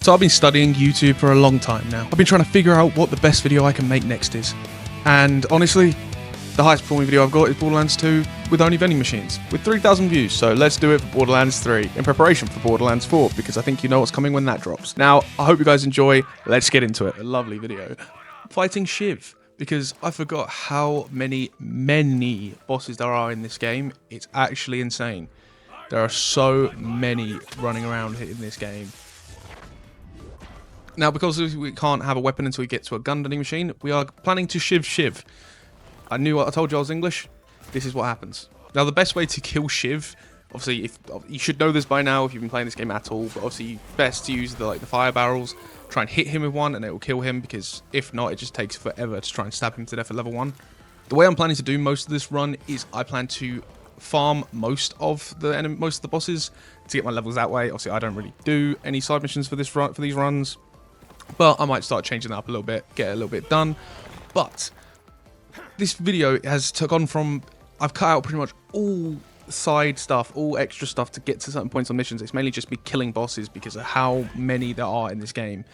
So I've been studying YouTube for a long time now. I've been trying to figure out what the best video I can make next is. And honestly, the highest performing video I've got is Borderlands 2 with only vending machines, with 3,000 views. So let's do it for Borderlands 3 in preparation for Borderlands 4, because I think you know what's coming when that drops. Now, I hope you guys enjoy. Let's get into it. A lovely video. Fighting Shiv, because I forgot how many bosses there are in this game. It's actually insane. There are so many running around in this game. Now, because we can't have a weapon until we get to a gun vending machine, we are planning to Shiv. I told you I was English. This is what happens. Now, the best way to kill Shiv, obviously, if you should know this by now if you've been playing this game at all, but obviously best to use the fire barrels. Try and hit him with one, and it will kill him, because if not, it just takes forever to try and stab him to death at level 1. The way I'm planning to do most of this run is I plan to farm most of the bosses to get my levels that way. Obviously, I don't really do any side missions for these runs. But I might start changing that up a little bit, get a little bit done. But this video has gone from, I've cut out pretty much all side stuff, all extra stuff to get to certain points on missions. It's mainly just me killing bosses because of how many there are in this game.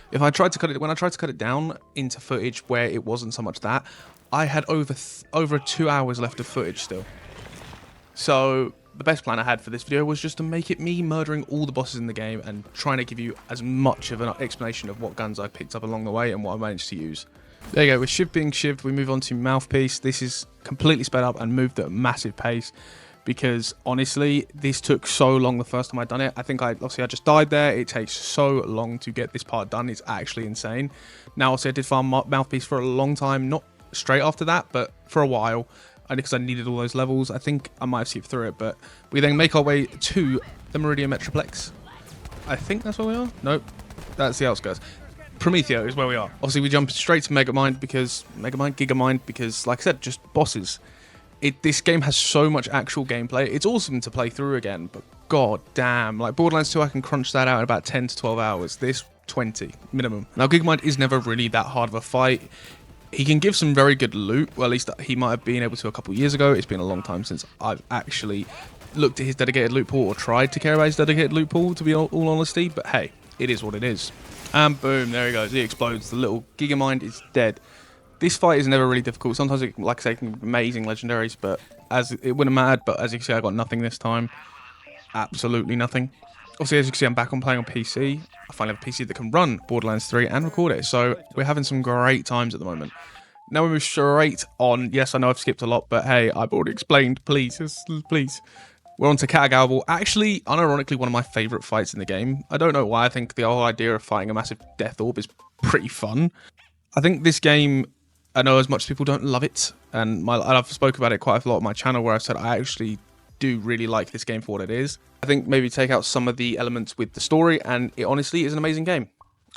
When I tried to cut it down into footage where it wasn't so much that, I had over 2 hours left of footage still. So the best plan I had for this video was just to make it me murdering all the bosses in the game and trying to give you as much of an explanation of what guns I picked up along the way and what I managed to use. There you go, with Shiv being shivved, we move on to Mouthpiece. This is completely sped up and moved at a massive pace because honestly, this took so long the first time I'd done it. I think I just died there. It takes so long to get this part done. It's actually insane. Now, obviously, I did farm Mouthpiece for a long time, not straight after that, but for a while. And because I needed all those levels, I think I might have skipped through it, but we then make our way to the Meridian Metroplex. I think that's where we are? Nope, that's the outskirts. Promethea is where we are. Obviously, we jump straight to Megamind, because, like I said, just bosses. This game has so much actual gameplay. It's awesome to play through again, but god damn. Like, Borderlands 2, I can crunch that out in about 10 to 12 hours. This, 20, minimum. Now, Gigamind is never really that hard of a fight. He can give some very good loot, well, at least he might have been able to a couple years ago. It's been a long time since I've actually looked at his dedicated loot pool or tried to care about his dedicated loot pool, to be all honesty, but hey, it is what it is. And boom, there he goes, he explodes. The little Gigamind is dead. This fight is never really difficult. Sometimes, like I say, it can be amazing legendaries, but it wouldn't matter, but as you can see, I got nothing this time. Absolutely nothing. Obviously, as you can see, I'm back on playing on PC. I finally have a PC that can run Borderlands 3 and record it, so we're having some great times at the moment. Now we move straight on. Yes, I know I've skipped a lot, but hey, I've already explained. Please. We're on to Katagawal. Actually, unironically, one of my favourite fights in the game. I don't know why. I think the whole idea of fighting a massive death orb is pretty fun. I think this game, I know as much as people don't love it, and I've spoken about it quite a lot on my channel where I've said I actually do really like this game for what it is. I think maybe take out some of the elements with the story, and it honestly is an amazing game.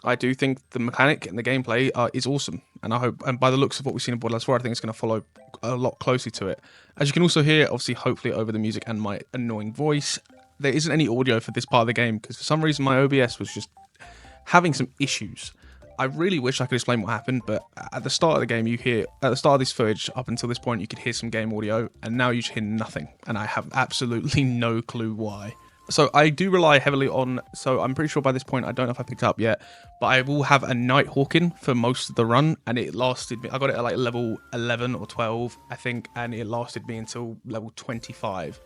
I do think the mechanic and the gameplay is awesome, and I hope, and by the looks of what we've seen in Borderlands 4, I think it's going to follow a lot closely to it. As you can also hear, obviously, hopefully over the music and my annoying voice, there isn't any audio for this part of the game, because for some reason my OBS was just having some issues. I really wish I could explain what happened, but at the start of the game, at the start of this footage, up until this point, you could hear some game audio, and now you just hear nothing, and I have absolutely no clue why. So I do rely heavily on, so I'm pretty sure by this point, I don't know if I picked it up yet, but I will have a Nighthawking for most of the run, and it lasted me, I got it at like level 11 or 12, I think, and it lasted me until level 25.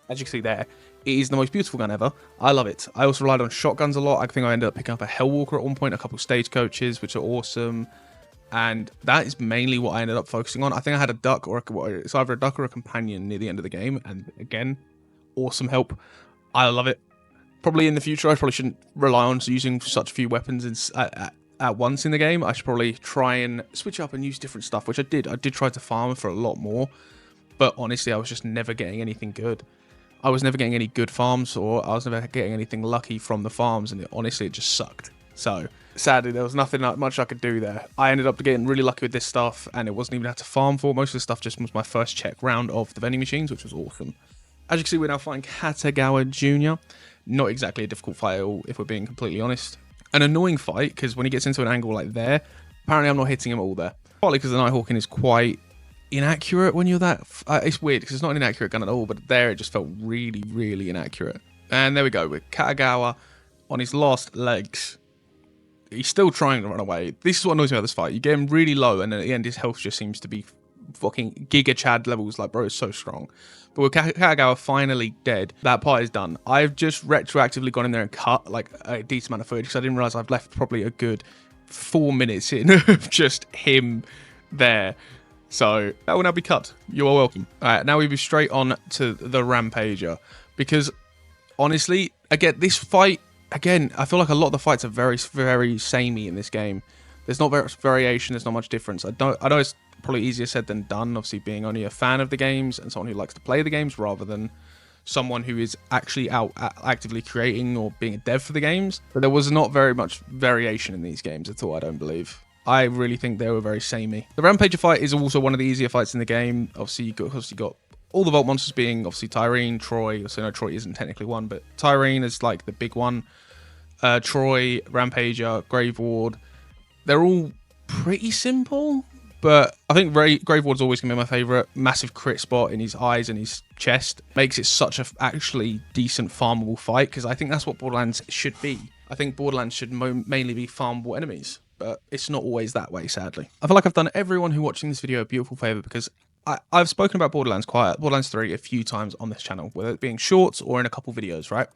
As you can see there, it is the most beautiful gun ever. I love it. I also relied on shotguns a lot. I think I ended up picking up a Hellwalker at one point, a couple stagecoaches, which are awesome. And that is mainly what I ended up focusing on. I think I had a duck, or it's either a duck or a companion near the end of the game. And again, awesome help. I love it. Probably in the future, I probably shouldn't rely on using such few weapons at once in the game. I should probably try and switch up and use different stuff, which I did. I did try to farm for a lot more. But honestly, I was just never getting anything good. I was never getting any good farms, or I was never getting anything lucky from the farms, and honestly, it just sucked. So, sadly, there was nothing much I could do there. I ended up getting really lucky with this stuff, and it wasn't even had to farm for. Most of the stuff just was my first check round of the vending machines, which was awesome. As you can see, we're now fighting Katagawa Jr. Not exactly a difficult fight at all, if we're being completely honest. An annoying fight, because when he gets into an angle like there, apparently I'm not hitting him all there. Partly because the Nighthawking is quite inaccurate when you're that. It's weird because it's not an inaccurate gun at all, but there it just felt really, really inaccurate. And there we go with Katagawa on his last legs. He's still trying to run away. This is what annoys me about this fight. You get him really low, and at the end, his health just seems to be fucking Giga Chad levels. Like, bro, is so strong. But with Kagawa finally dead, that part is done. I've just retroactively gone in there and cut like a decent amount of footage because I didn't realize I've left probably a good 4 minutes in of just him there. So that will now be cut. You are welcome. All right, now we move straight on to the Rampager, because honestly, again, this fight, again, I feel like a lot of the fights are very, very samey in this game. There's not very much variation. There's not much difference. I know it's probably easier said than done, obviously being only a fan of the games and someone who likes to play the games rather than someone who is actually out actively creating or being a dev for the games. But there was not very much variation in these games at all, I don't believe. I really think they were very samey. The Rampager fight is also one of the easier fights in the game. Obviously, you got all the Vault monsters being obviously Tyrene, Troy. So no, Troy isn't technically one, but Tyrene is like the big one. Troy, Rampager, Grave Ward. They're all pretty simple, but I think Grave Ward's always going to be my favourite. Massive crit spot in his eyes and his chest makes it such a actually decent farmable fight, because I think that's what Borderlands should be. I think Borderlands should mainly be farmable enemies, but it's not always that way, sadly. I feel like I've done everyone who watching this video a beautiful favour, because I've spoken about Borderlands 3 a few times on this channel, whether it being shorts or in a couple videos, right?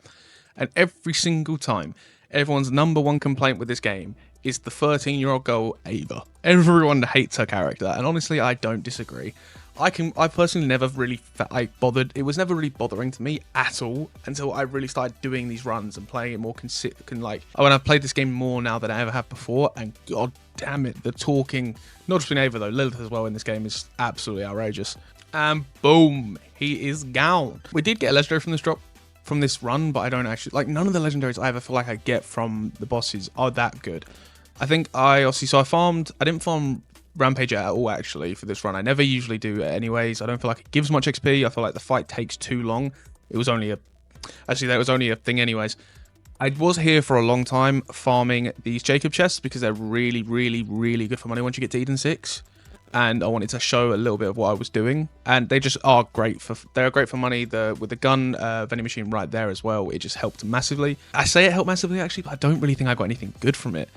And every single time, everyone's number one complaint with this game is the 13-year-old girl, Ava. Everyone hates her character, and honestly, I don't disagree. I personally never really bothered. It was never really bothering to me at all until I really started doing these runs and playing it more when I've played this game more now than I ever have before, and god damn it, the talking, not just between Ava though, Lilith as well in this game is absolutely outrageous. And boom, he is gone. We did get a legendary from this drop, from this run, but I don't actually, like, none of the legendaries I ever feel like I get from the bosses are that good. I think I didn't farm Rampager at all actually for this run. I never usually do it anyways. I don't feel like it gives much XP. I feel like the fight takes too long. That was only a thing anyways. I was here for a long time farming these Jacob chests because they're really, really, really good for money once you get to Eden 6. And I wanted to show a little bit of what I was doing, and they just are great for. They're great for money. With the gun vending machine right there as well, it just helped massively. I say it helped massively actually, but I don't really think I got anything good from it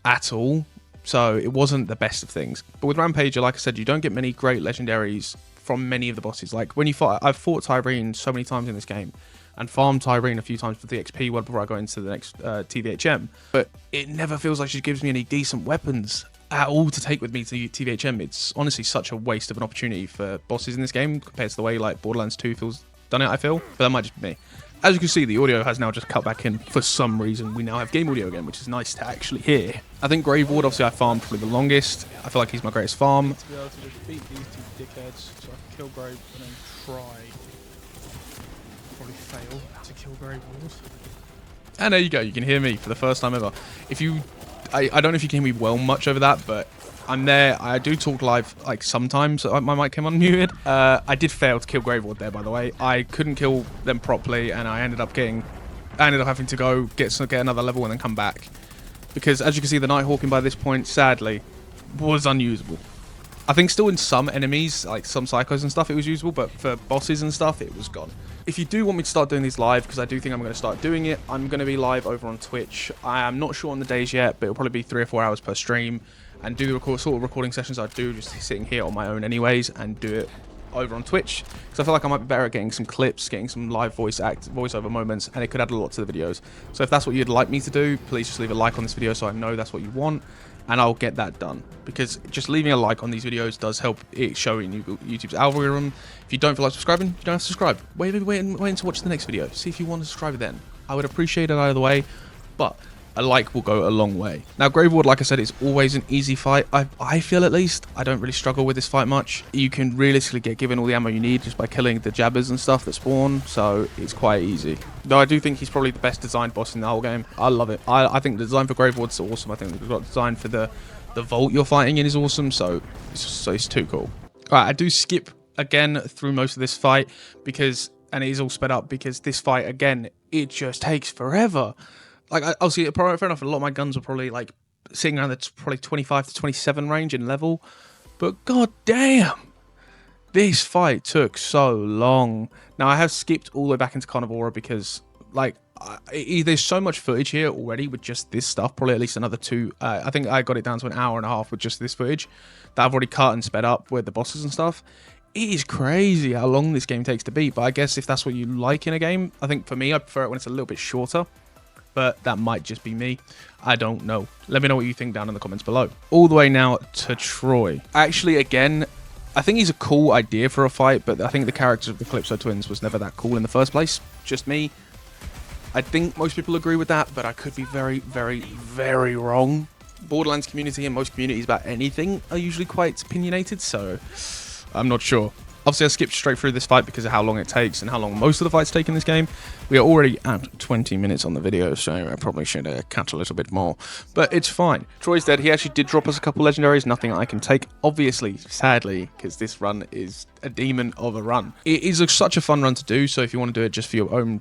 at all. So it wasn't the best of things. But with Rampager, like I said, you don't get many great legendaries from many of the bosses. Like when you fight, I've fought Tyrene so many times in this game, and farmed Tyrene a few times for the XP before I go into the next TVHM. But it never feels like she gives me any decent weapons at all to take with me to TVHM. It's honestly such a waste of an opportunity for bosses in this game compared to the way like Borderlands 2 feels done it, I feel. But that might just be me. As you can see, the audio has now just cut back in for some reason. We now have game audio again, which is nice to actually hear. I think Grave Ward, obviously I farmed probably the longest. I feel like he's my greatest farm. To be able to just beat these two dickheads so I can kill Grave and then try, probably fail to kill Grave Ward. And there you go, you can hear me for the first time ever. I don't know if you can hear me well much over that, but I'm there. I do talk live like sometimes. My mic came unmuted. I did fail to kill Grave Ward there, by the way. I couldn't kill them properly, and I ended up having to go get another level and then come back. Because as you can see, the Nighthawking by this point, sadly, was unusable. I think still in some enemies, like some psychos and stuff, it was usable, but for bosses and stuff, it was gone. If you do want me to start doing these live, because I do think I'm going to start doing it, I'm going to be live over on Twitch. I am not sure on the days yet, but it'll probably be 3 or 4 hours per stream, and do the sort of recording sessions I do just sitting here on my own anyways, and do it over on Twitch, because I feel like I might be better at getting some clips, getting some live voiceover moments, and it could add a lot to the videos. So if that's what you'd like me to do, please just leave a like on this video so I know that's what you want, and I'll get that done. Because just leaving a like on these videos does help it show in YouTube's algorithm. If you don't feel like subscribing, you don't have to subscribe. Wait to watch the next video. See if you want to subscribe then. I would appreciate it either way, but a like will go a long way. Now, Grave Ward, like I said, is always an easy fight. I feel at least. I don't really struggle with this fight much. You can realistically get given all the ammo you need just by killing the jabbers and stuff that spawn, so it's quite easy. Though I do think he's probably the best designed boss in the whole game. I love it. I think the design for Grave Ward's awesome. I think the design for the vault you're fighting in is awesome, so it's too cool. Alright, I do skip again through most of this fight and it is all sped up because this fight, again, it just takes forever. Like, I'll see, fair enough, a lot of my guns were probably, like, sitting around the probably 25 to 27 range in level. But, god damn, this fight took so long. Now, I have skipped all the way back into Carnivora because, like, there's so much footage here already with just this stuff, probably at least another 2. I think I got it down to an hour and a half with just this footage that I've already cut and sped up with the bosses and stuff. It is crazy how long this game takes to beat, but I guess if that's what you like in a game, I think for me, I prefer it when it's a little bit shorter. But that might just be me. I don't know. Let me know what you think down in the comments below. All the way now to Troy. Actually, again, I think he's a cool idea for a fight, but I think the character of the Calypso twins was never that cool in the first place. Just me. I think most people agree with that, but I could be very, very, very wrong. Borderlands community and most communities about anything are usually quite opinionated, so I'm not sure. Obviously, I skipped straight through this fight because of how long it takes and how long most of the fights take in this game. We are already at 20 minutes on the video, so I probably should cut a little bit more. But it's fine. Troy's dead. He actually did drop us a couple legendaries, nothing I can take. Obviously, sadly, because this run is a demon of a run. It is such a fun run to do, so if you want to do it just for your own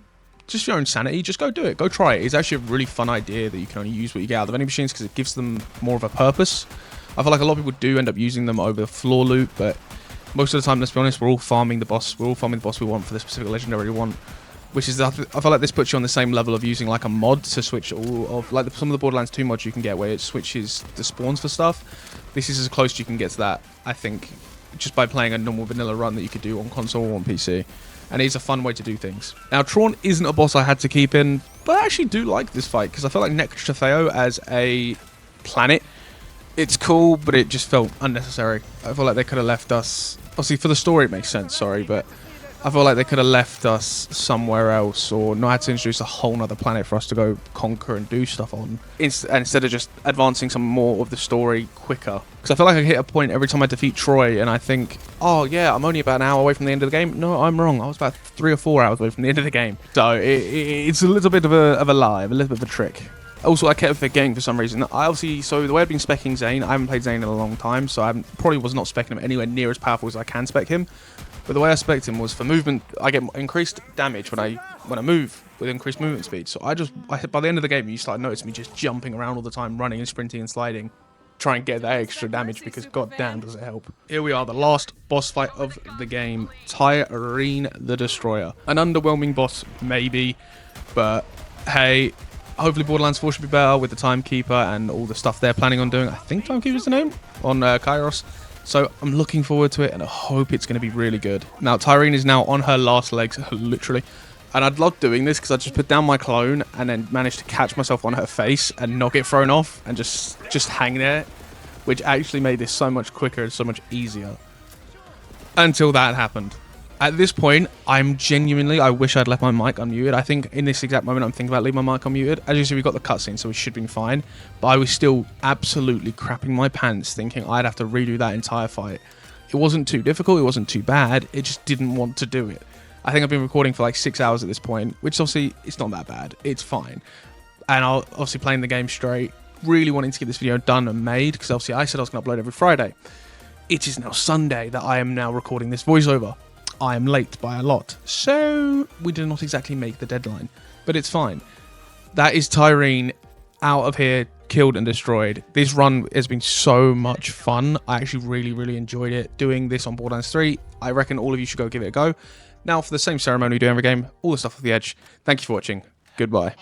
sanity, just go do it. Go try it. It's actually a really fun idea that you can only use what you get out of the vending machines because it gives them more of a purpose. I feel like a lot of people do end up using them over the floor loot, but most of the time, let's be honest, we're all farming the boss. We're all farming the boss we want for the specific legendary we want. Which is, I feel like this puts you on the same level of using like a mod to switch all of, like some of the Borderlands 2 mods you can get where it switches the spawns for stuff. This is as close as you can get to that, I think, just by playing a normal vanilla run that you could do on console or on PC. And it's a fun way to do things. Now, Tron isn't a boss I had to keep in, but I actually do like this fight because I feel like Necrotrofeo as a planet, it's cool, but it just felt unnecessary. I feel like they could have left us... Obviously, for the story, it makes sense, sorry, but I feel like they could have left us somewhere else or not had to introduce a whole nother planet for us to go conquer and do stuff on. Instead of just advancing some more of the story quicker. Because I feel like I hit a point every time I defeat Troy and I think, oh yeah, I'm only about an hour away from the end of the game. No, I'm wrong. I was about 3 or 4 hours away from the end of the game. So it's a little bit of a lie, a little bit of a trick. Also, I kept forgetting for some reason. So the way I've been speccing Zane, I haven't played Zane in a long time, so I probably was not speccing him anywhere near as powerful as I can spec him. But the way I specced him was for movement, I get increased damage when I move with increased movement speed. So by the end of the game, you start noticing me just jumping around all the time, running and sprinting and sliding, try and get that extra damage because goddamn does it help. Here we are, the last boss fight of the game, Tyreen the Destroyer. An underwhelming boss, maybe, but hey. Hopefully Borderlands 4 should be better with the Timekeeper and all the stuff they're planning on doing. I think Timekeeper's the name on Kairos. So I'm looking forward to it and I hope it's going to be really good. Now Tyreen is now on her last legs, literally. And I'd love doing this because I just put down my clone and then managed to catch myself on her face and not get thrown off and just hang there. Which actually made this so much quicker and so much easier. Until that happened. At this point, I wish I'd left my mic unmuted. I think in this exact moment, I'm thinking about leaving my mic unmuted. As you see, we got the cutscene, so we should be fine. But I was still absolutely crapping my pants, thinking I'd have to redo that entire fight. It wasn't too difficult, it wasn't too bad, it just didn't want to do it. I think I've been recording for like 6 hours at this point, which obviously, it's not that bad. It's fine. And I'll obviously playing the game straight, really wanting to get this video done and made, because obviously I said I was going to upload every Friday. It is now Sunday that I am now recording this voiceover. I am late by a lot, so we did not exactly make the deadline, but it's fine. That is Tyreen out of here, killed and destroyed. This run has been so much fun. I actually really enjoyed it. Doing this on Borderlands 3, I reckon all of you should go give it a go. Now for the same ceremony we do every game, all the stuff off the edge. Thank you for watching. Goodbye.